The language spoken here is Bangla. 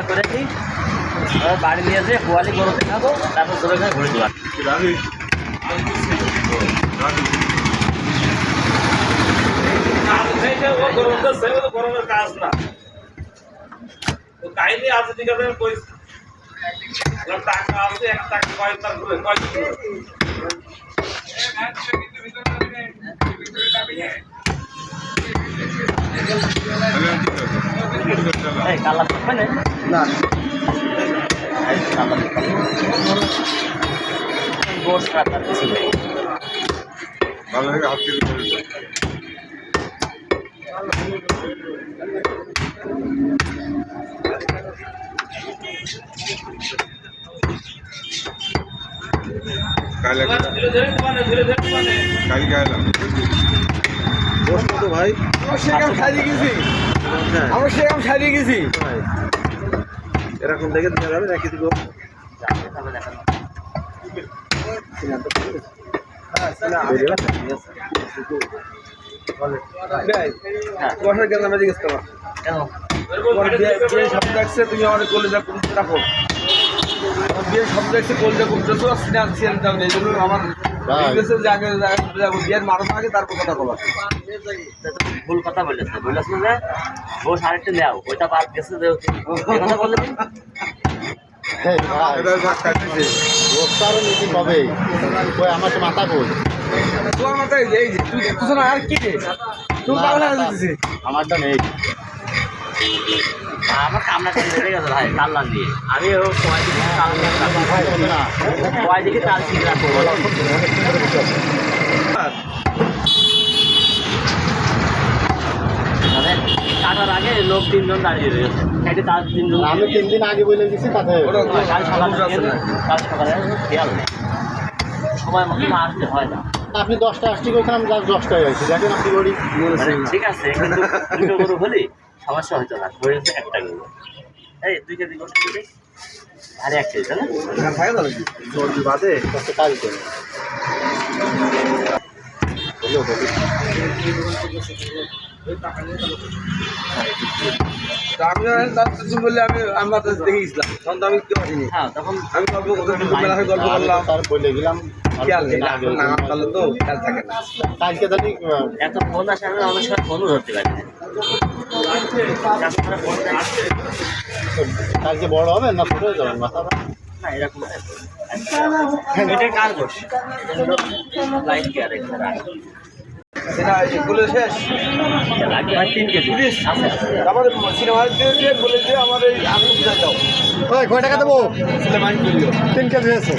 করে দিই বাড়ি নিয়ে যেয়ে গোয়ালি গরু দেখাবো তারপর ধরে ঘুরে দেওয়া গরমের কাজ না কাহিনী আছে ঠিক আছে টাকা আছে 1 টাকা কয়েকবার ঘুরে কালার থাকবে না গোস কাটার কিছু নেই ভালো লাগে হাত দিয়ে কাল গাইলাম তো ভাই আমার সেখান সারিয়ে গেছি আমার সেখান সারিয়ে গেছি এরকম দেখে দেখা যাবে নাকি দিব তুমি আমাদের কলেজে রাখো বিয়ের শব্দ এসে কলজা করতেছো আমার বিয়ের মারো আগে তারপর কথা বলা ভুল কথা বলেছে বলেছে যে বস আরেকটা নেও ওইটা বাদ গেছে যে কথা বলে আমার তো মাথা বল তোমার মাথায় এই যে তুই দেখতেছ না আর কি তুই পাগল হয়ে যাচ্ছিস আমারটা নেই আমার কামনা করে লেগে গেছে ভাই তাল্লা দিয়ে আমি ও কয় দিকে তাল কয় দিকে তাল ঠিক রাখবো মানে কাটার আগে লোক 3 জন দাঁড়িয়ে রয়েছে কাটে তার 3 জন আমি 3 দিন আগে বলে দিছি তাতে কাল সকালে খেয়াল নেই সময় মতো না আসতে হয় না আপনি 10টা আসছি ওখানে আমি 10টায় আছি দেখেন আপনি বলি ঠিক আছে কিন্তু দুটো গরু হলে সমস্যা হইতো না হয়েছে একটা গরু এই 2 কেজি গোস্ত দিলে আর 1 কেজি না খাই দাও জলদি বাদে কত কাজ করে আমি বললে আমি বাতাস দেখেছিলাম তখন তো আমি কেউ আসিনি হ্যাঁ তখন আমি গল্প মেলা হয়ে গল্প করলাম তার বলে গেলাম খেয়াল নেই নাম পারলে তো খেয়াল থাকে না কালকে জানি এত ফোন আসে আমি অনেক সময় ফোনও ধরতে পারি না কালকে বড় হবে না ছোট হয়ে যাবেন মাথা না এরকম এটা কার গোস লাইট কেয়ার এখানে রাখি সেটা বলে শেষ লাগে 3 কেজি আমার সিনেমার দিয়ে বলে যে আমার এই আগুন দাও কয় টাকা দেবো মাইন্ড করিও 3 কেজি আছে